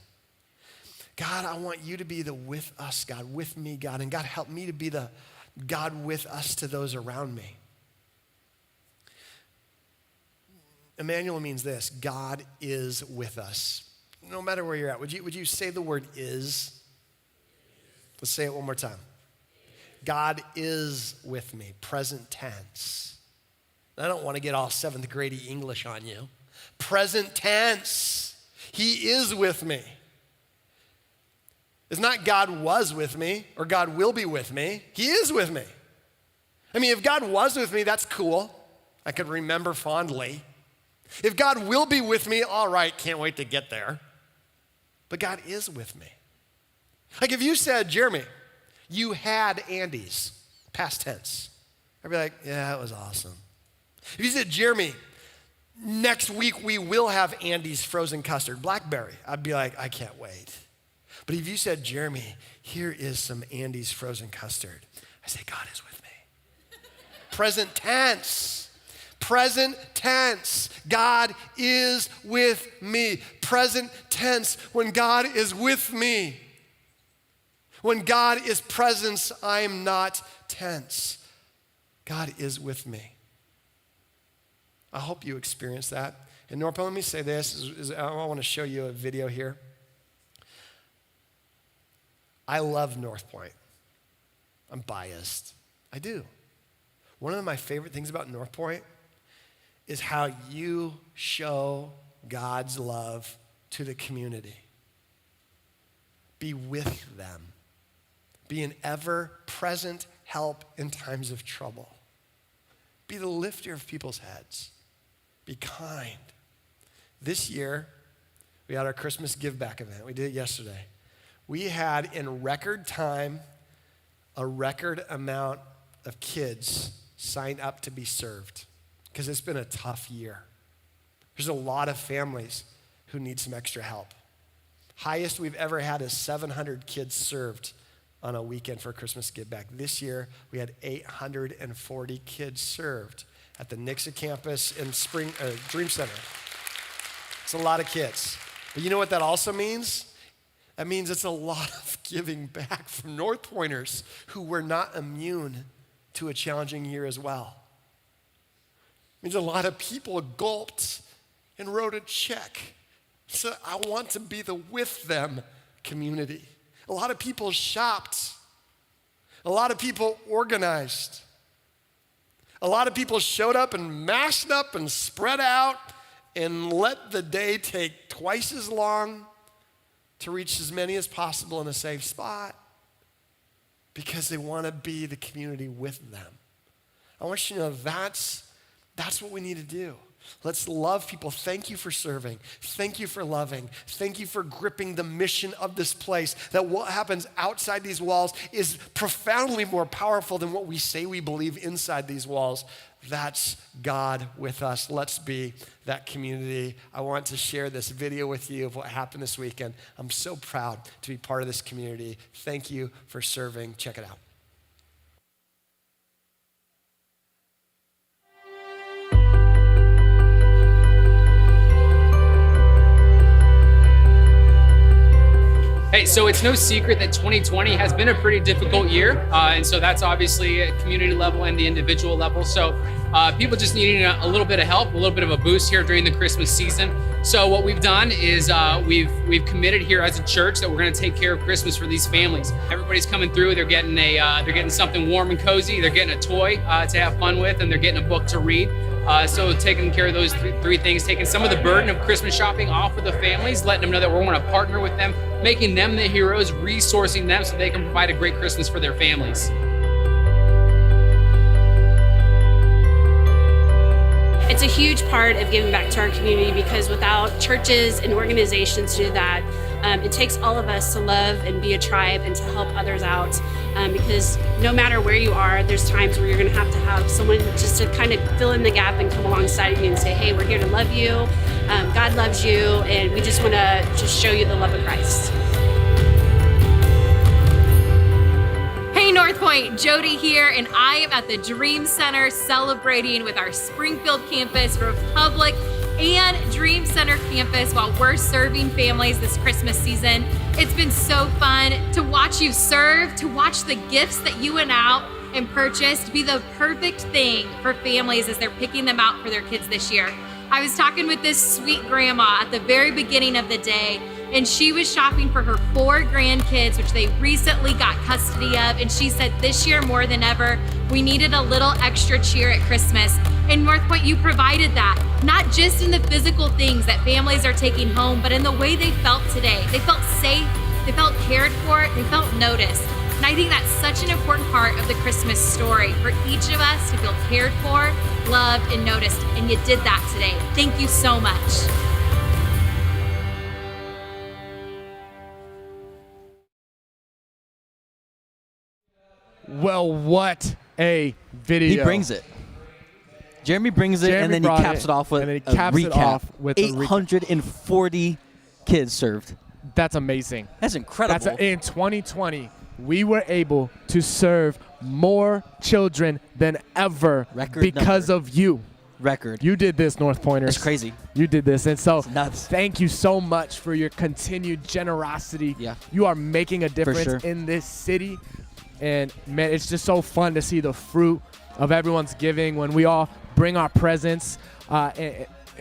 God, I want you to be the with us, God, with me, God, and God, help me to be the God with us to those around me. Emmanuel means this: God is with us. No matter where you're at, would you say the word is? Let's say it one more time. God is with me, present tense. I don't want to get all seventh grade English on you. Present tense. He is with me. It's not God was with me or God will be with me. He is with me. I mean, if God was with me, that's cool. I could remember fondly. If God will be with me, all right, can't wait to get there. But God is with me. Like if you said, Jeremy, you had Andy's, past tense, I'd be like, yeah, that was awesome. If you said, Jeremy, next week we will have Andy's frozen custard, blackberry, I'd be like, I can't wait. But if you said, Jeremy, here is some Andy's frozen custard, I say, God is with me. Present tense. Present tense. God is with me. Present tense. When God is with me. When God is present, I'm not tense. God is with me. I hope you experience that. And Norpa, let me say this. I want to show you a video here. I love North Point. I'm biased. I do. One of my favorite things about North Point is how you show God's love to the community. Be with them. Be an ever-present help in times of trouble. Be the lifter of people's heads. Be kind. This year, we had our Christmas Give Back event. We did it yesterday. We had, in record time, a record amount of kids sign up to be served because it's been a tough year. There's a lot of families who need some extra help. Highest we've ever had is 700 kids served on a weekend for Christmas Give Back. This year, we had 840 kids served at the Nixa campus in Dream Center. It's a lot of kids. But you know what that also means? That means it's a lot of giving back from North Pointers who were not immune to a challenging year as well. It means a lot of people gulped and wrote a check. So I want to be the with them community. A lot of people shopped. A lot of people organized. A lot of people showed up and mashed up and spread out and let the day take twice as long to reach as many as possible in a safe spot because they want to be the community with them. I want you to know that's what we need to do. Let's love people. Thank you for serving. Thank you for loving. Thank you for gripping the mission of this place, that what happens outside these walls is profoundly more powerful than what we say we believe inside these walls. That's God with us. Let's be that community. I want to share this video with you of what happened this weekend. I'm so proud to be part of this community. Thank you for serving. Check it out. Hey, so it's no secret that 2020 has been a pretty difficult year. And so that's obviously at community level and the individual level. So people just needing a little bit of help, a little bit of a boost here during the Christmas season. So what we've done is we've committed here as a church that we're going to take care of Christmas for these families. Everybody's coming through. They're getting something warm and cozy. They're getting a toy to have fun with, and they're getting a book to read. So taking care of those three things, taking some of the burden of Christmas shopping off of the families, letting them know that we want to partner with them, making them the heroes, resourcing them so they can provide a great Christmas for their families. It's a huge part of giving back to our community because without churches and organizations to do that, it takes all of us to love and be a tribe and to help others out. Because no matter where you are, there's times where you're going to have someone just to kind of fill in the gap and come alongside you and say, hey, we're here to love you. God loves you, and we just want to just show you the love of Christ. Hey, North Point, Jody here, and I am at the Dream Center celebrating with our Springfield campus, Republic, and Dream Center campus while we're serving families this Christmas season. It's been so fun to watch you serve, to watch the gifts that you went out and purchased be the perfect thing for families as they're picking them out for their kids this year. I was talking with this sweet grandma at the very beginning of the day, and she was shopping for her 4 grandkids, which they recently got custody of, and she said this year more than ever, we needed a little extra cheer at Christmas. And North Point, you provided that, not just in the physical things that families are taking home, but in the way they felt today. They felt safe, they felt cared for, they felt noticed. And I think that's such an important part of the Christmas story for each of us to feel cared for, loved, and noticed. And you did that today. Thank you so much. Well, what a video. He brings it. Jeremy brings it, and then he caps it off with a recap. 840 kids served. That's amazing. That's incredible. In 2020, we were able to serve more children than ever because of you. You did this, North Pointers. It's crazy. You did this. And so nuts. Thank you so much for your continued generosity. Yeah. You are making a difference in this city. And, man, it's just so fun to see the fruit of everyone's giving when we all bring our presence.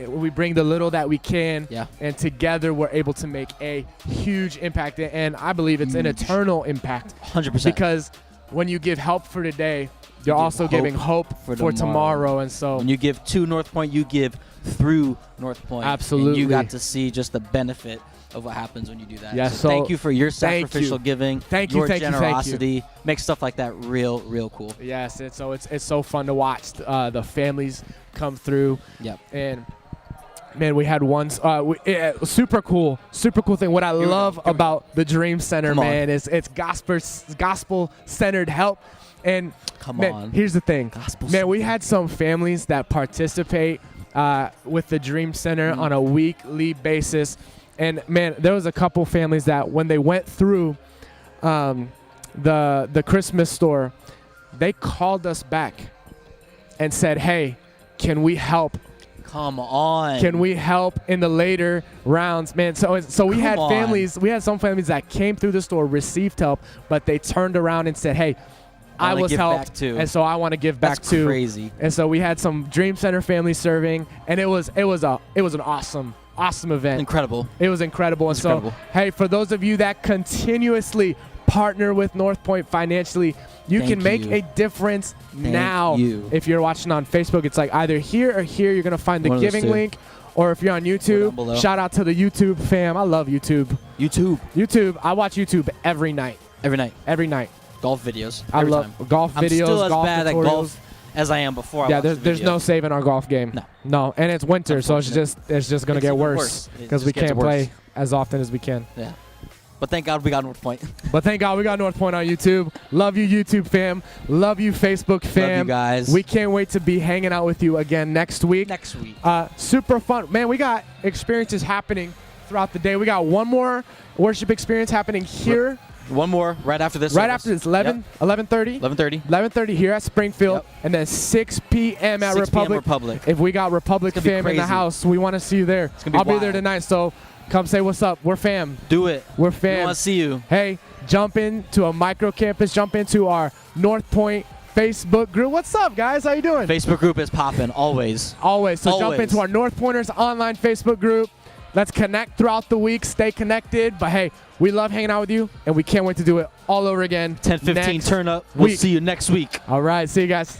We bring the little that we can, and together we're able to make a huge impact. And I believe it's an eternal impact. 100%. Because when you give help for today, you're also giving hope for tomorrow. And so when you give to North Point, you give through North Point. Absolutely. And you got to see just the benefit of what happens when you do that. Yes, so thank you for your sacrificial giving. Your generosity. Make stuff like that real cool. Yes, and so it's so fun to watch the families come through. Yep. And man, we had one super cool thing. What I love about the Dream Center, man, is it's gospel centered help. And man, here's the thing, man, we had some families that participate with the Dream Center on a weekly basis. And man, there was a couple families that when they went through the Christmas store, they called us back and said, hey, can we help? Come on. Can we help in the later rounds, man? So we had some families that came through the store, received help, but they turned around and said, hey, I was helped, and so I want to give back too. That's crazy. And so we had some Dream Center families serving, and it was an awesome event. Incredible. It was incredible. And so, hey, for those of you that continuously partner with North Point financially, you can make a difference now. If you're watching on Facebook, it's like either here or here. You're going to find the giving link. Or if you're on YouTube, shout out to the YouTube fam. I love YouTube. YouTube. I watch YouTube every night. Every night. Golf videos. I love golf videos. I'm still as golf bad tutorials. at golf as I am before. Yeah, there's no saving our golf game. No, and it's winter, so it's just gonna get worse because we can't play as often as we can. Yeah, but thank God we got North Point. But thank God we got North Point on YouTube. Love you, YouTube fam. Love you, Facebook fam. Love you guys. We can't wait to be hanging out with you again next week. Super fun, man. We got experiences happening throughout the day. We got one more worship experience happening here. One more right after this. Right after this, 11:30. 11:30 here at Springfield, and then 6 p.m. at Republic. If we got Republic fam in the house, we want to see you there. I'll be there tonight, so come say what's up. We're fam. Do it. We're fam. We want to see you. Hey, jump into a micro campus. Jump into our North Point Facebook group. What's up, guys? How you doing? Facebook group is popping always. So jump into our North Pointers online Facebook group. Let's connect throughout the week. Stay connected. But, hey, we love hanging out with you, and we can't wait to do it all over again. 10:15 turn up. We'll see you next week. All right. See you guys.